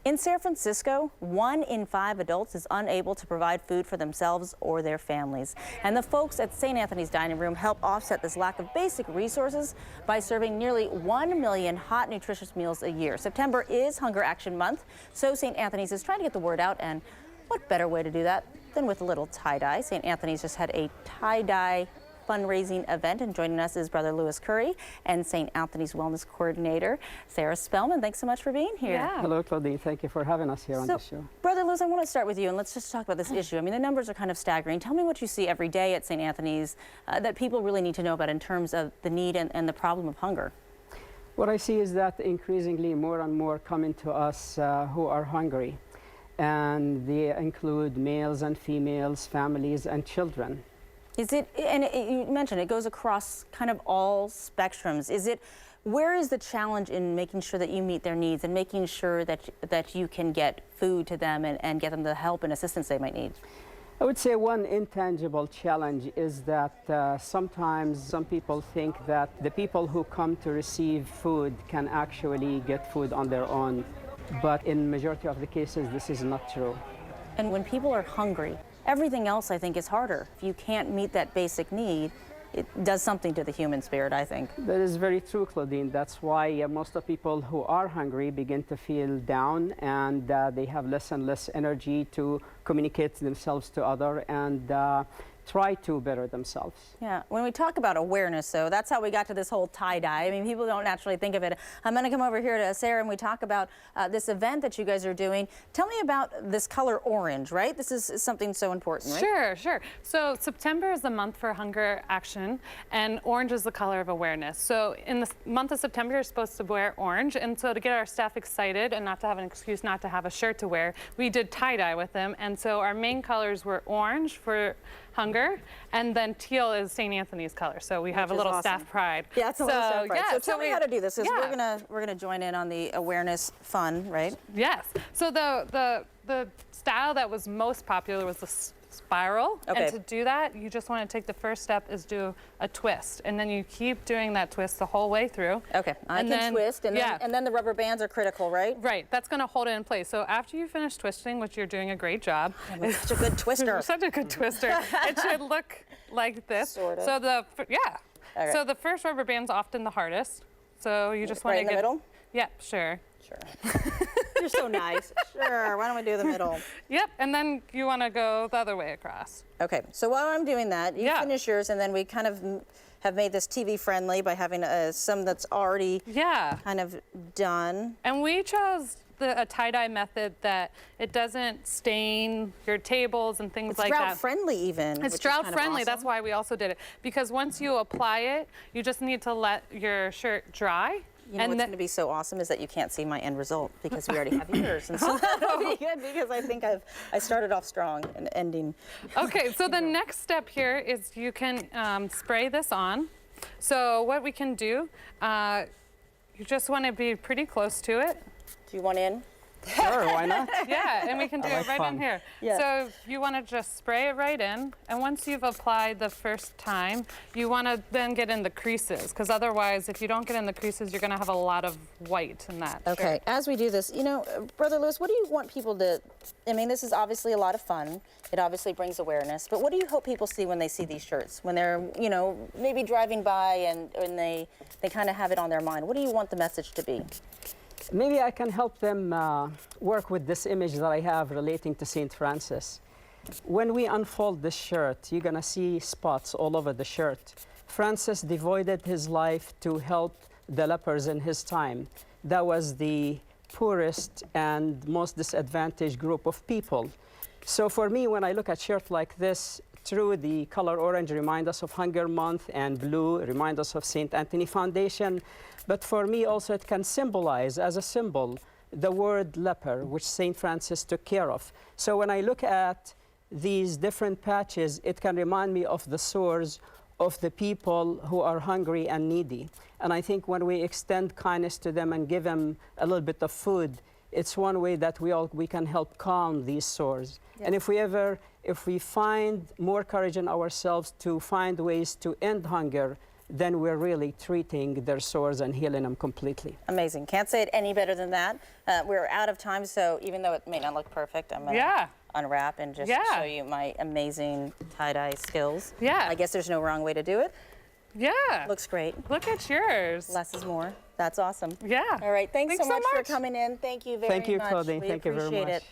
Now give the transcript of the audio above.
In San Francisco, 1 in 5 adults is unable to provide food for themselves or their families. And the folks at St. Anthony's Dining Room help offset this lack of basic resources by serving nearly 1 million hot, nutritious meals a year. September is Hunger Action Month, so St. Anthony's is trying to get the word out, and what better way to do that than with a little tie-dye? St. Anthony's just had a tie-dye fundraising event, and joining us is Brother Lewis Curry and St. Anthony's Wellness Coordinator Sarah Spellman. Thanks so much for being here. Yeah. Hello, Claudine. Thank you for having us here on the show. Brother Lewis, I want to start with you, and let's just talk about this issue. I mean, the numbers are kind of staggering. Tell me what you see every day at St. Anthony's that people really need to know about in terms of the need and the problem of hunger. What I see is that increasingly more and more coming to us who are hungry, and they include males and females, families and children. Is it, and you mentioned it goes across kind of all spectrums. Where is the challenge in making sure that you meet their needs and making sure that you can get food to them and get them the help and assistance they might need? I would say one intangible challenge is that sometimes some people think that the people who come to receive food can actually get food on their own. But in majority of the cases, this is not true. And when people are hungry, everything else, I think, is harder. If you can't meet that basic need, it does something to the human spirit, I think. That is very true, Claudine. That's why most of the people who are hungry begin to feel down, and they have less and less energy to communicate themselves to others and try to better themselves. Yeah, when we talk about awareness, though, that's how we got to this whole tie-dye. I mean, people don't naturally think of it. I'm going to come over here to Sarah and we talk about this event that you guys are doing. Tell me about this color orange, right? This is something so important, right? Sure. So September is the month for hunger action, and orange is the color of awareness. So in the month of September, you're supposed to wear orange, and so to get our staff excited and not to have an excuse not to have a shirt to wear, we did tie-dye with them, and so our main colors were orange for hunger, and then teal is St. Anthony's color. So we have a little staff pride. Yeah, it's a little staff pride. So tell me how to do this, because yeah. we're gonna join in on the awareness fun, right? Yes. So the style that was most popular was the spiral. Okay. And to do that, you just want to take the first step is do a twist, and then you keep doing that twist the whole way through. Okay, I can twist, and then the rubber bands are critical, right? Right, that's going to hold it in place. So after you finish twisting, which you're doing a great job. I'm such a good twister. You're such a good twister. It should look like this. Sort of. So Okay. So the first rubber band's often the hardest. So you just want to get... Right in the middle? Yeah, sure. You're so nice. Sure, why don't we do the middle? Yep, and then you want to go the other way across. Okay, so while I'm doing that, you finish yours, and then we kind of have made this TV friendly by having some that's already kind of done. And we chose a tie-dye method that it doesn't stain your tables and things like that. It's drought friendly even. It's drought friendly, that's why we also did it. Because once you apply it, you just need to let your shirt dry. You know what's going to be so awesome is that you can't see my end result because we already have yours. And so that'll be good because I think I started off strong and ending. Okay, so the next step here is you can spray this on. So what we can do, you just want to be pretty close to it. Do you want in? Sure, why not? Yeah, and we can do it right in here. Yeah. So you want to just spray it right in, and once you've applied the first time, you want to then get in the creases, because otherwise, if you don't get in the creases, you're going to have a lot of white in that Okay, shirt. as we do this, you know, Brother Lewis, what do you want people to, I mean, this is obviously a lot of fun. It obviously brings awareness, but what do you hope people see when they see these shirts? When they're, you know, maybe driving by and they kind of have it on their mind. What do you want the message to be? Maybe I can help them work with this image that I have relating to St. Francis. When we unfold this shirt, you're gonna see spots all over the shirt. Francis devoted his life to help the lepers in his time. That was the poorest and most disadvantaged group of people. So for me, when I look at shirt like this, true, the color orange reminds us of Hunger Month, and blue reminds us of St. Anthony Foundation. But for me also it can symbolize, as a symbol, the word leper, which St. Francis took care of. So when I look at these different patches, it can remind me of the sores of the people who are hungry and needy. And I think when we extend kindness to them and give them a little bit of food, it's one way that we can help calm these sores. Yes. And if we find more courage in ourselves to find ways to end hunger, then we're really treating their sores and healing them completely. Amazing. Can't say it any better than that. We're out of time, so even though it may not look perfect, I'm going to unwrap and just show you my amazing tie-dye skills. Yeah. I guess there's no wrong way to do it. Yeah. Looks great. Look at yours. Less is more. That's awesome. Yeah. All right. Thanks so much for much. coming in. Thank you very much. Thank you, Claudine. We Thank you very appreciate much. it.